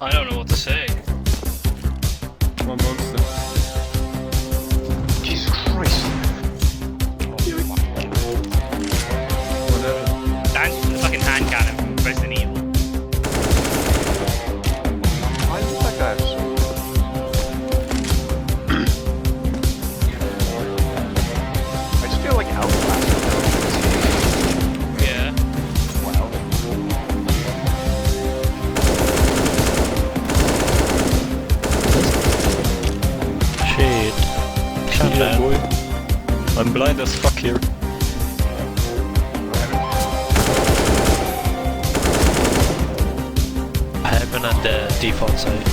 I don't know what to say. One monster. Jesus Christ. Whatever. Dan's the fucking hand cannon from Resident Evil. Why does that guy have so... I just feel like Outlast. Yeah. Wow. Shit. Can't Yeah, boy. I'm blind as fuck here. Heaven at the default side.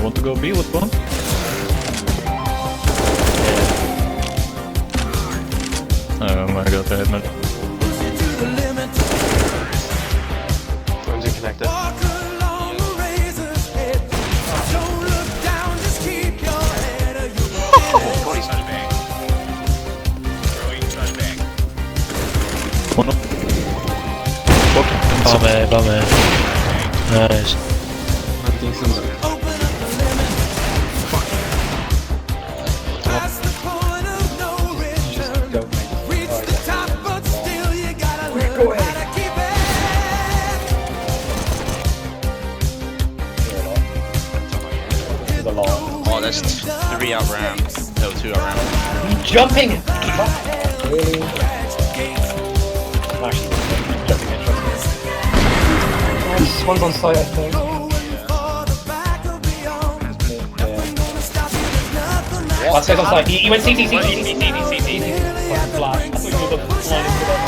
Want to go B with one? Yeah. Oh my god, the headman. Phones in connected. One up. Vame. Nice. Nothing similar. Oh, there's 3 out ramp. No, 2 out ramp. Jumping! Really? Actually, jumping in, nice. One's on site, I think. Yeah. Last guy's on site. He went CT. Fucking flash. I thought you were the line into them. I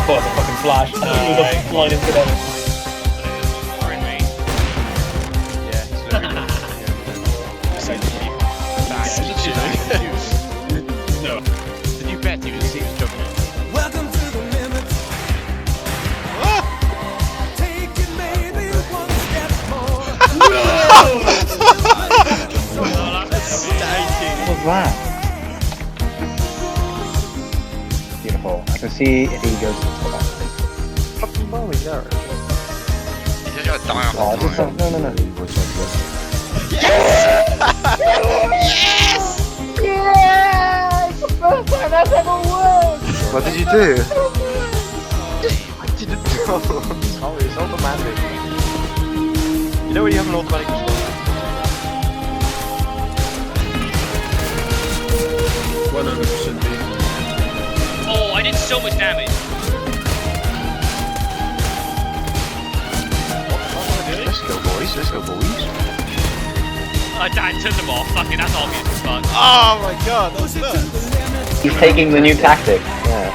thought it was a fucking flash. I thought you were the line into them. Yeah, he's literally... No. Did you bet he was jumping? Welcome to the limit. Take it maybe one step more. What was that? Beautiful. I can see if he goes to the back. Fucking Bowie there. He's just gonna die off Oh, the just time. no. First time that's ever worked! What did you do? I didn't know. Sorry, it's automatic. You know when you have an automatic response? 100% B. Oh, I did so much damage. Let's go, boys. Let's go, boys. Dan turned them off. Fucking, that's obvious as fuck. Oh my god, that was nuts. He's taking the new tactic. Yeah.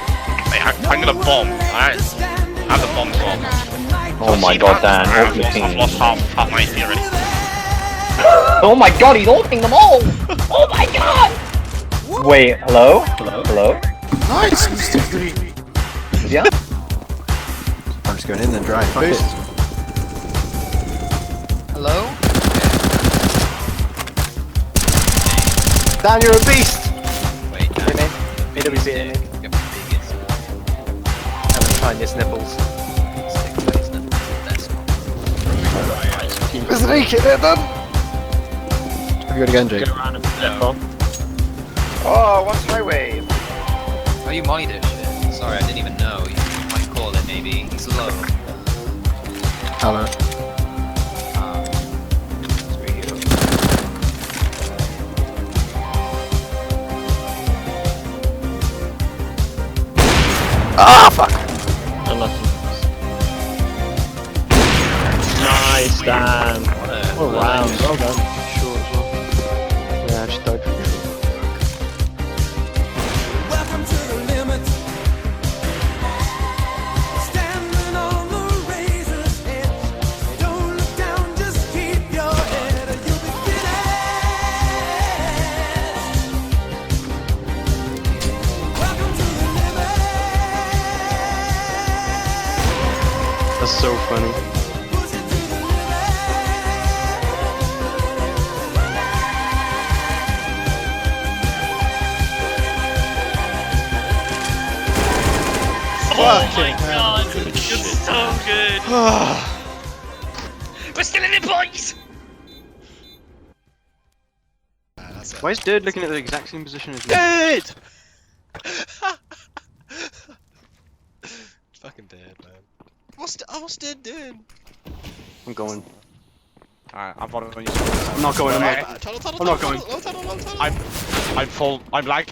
Hey, I'm gonna bomb, alright? I have the bomb bomb. Oh my god, Dan. Ultimate I've team. lost half my HP already. Oh my god, he's ulting them all! Oh my god! Wait, hello? Hello? Nice! Yeah? I'm just going in then dry. Fuck it. Hello? Dan, you're a beast! Wait, AWC it, Nick. Haven't find his nipples. There's an AK there, Dan! Have you got again, Jake? Oh, one straight wave! Oh, you mollied it, shit. Sorry, I didn't even know. You might call it, maybe. He's low. Hello. Ah, fuck! Nice, Dan. What a round. Well done. Sure as well. Yeah, I just died for sure. Welcome to the limit. Standing on the razor's edge. Don't look down, just keep your head, or you'll be finished. Welcome to the limit. That's so funny. Push it to the limit. Oh my god. You're so good. We're still in it, boys. Why is Dird looking at the exact same position as me? Dead! Fucking dead, man. What's Dead doing? I'm going. Alright, I'm following you. I'm not going. I'm not. Tunnel, tunnel, I'm not tunnel, going. tunnel, tunnel, tunnel. I'm full. I'm like.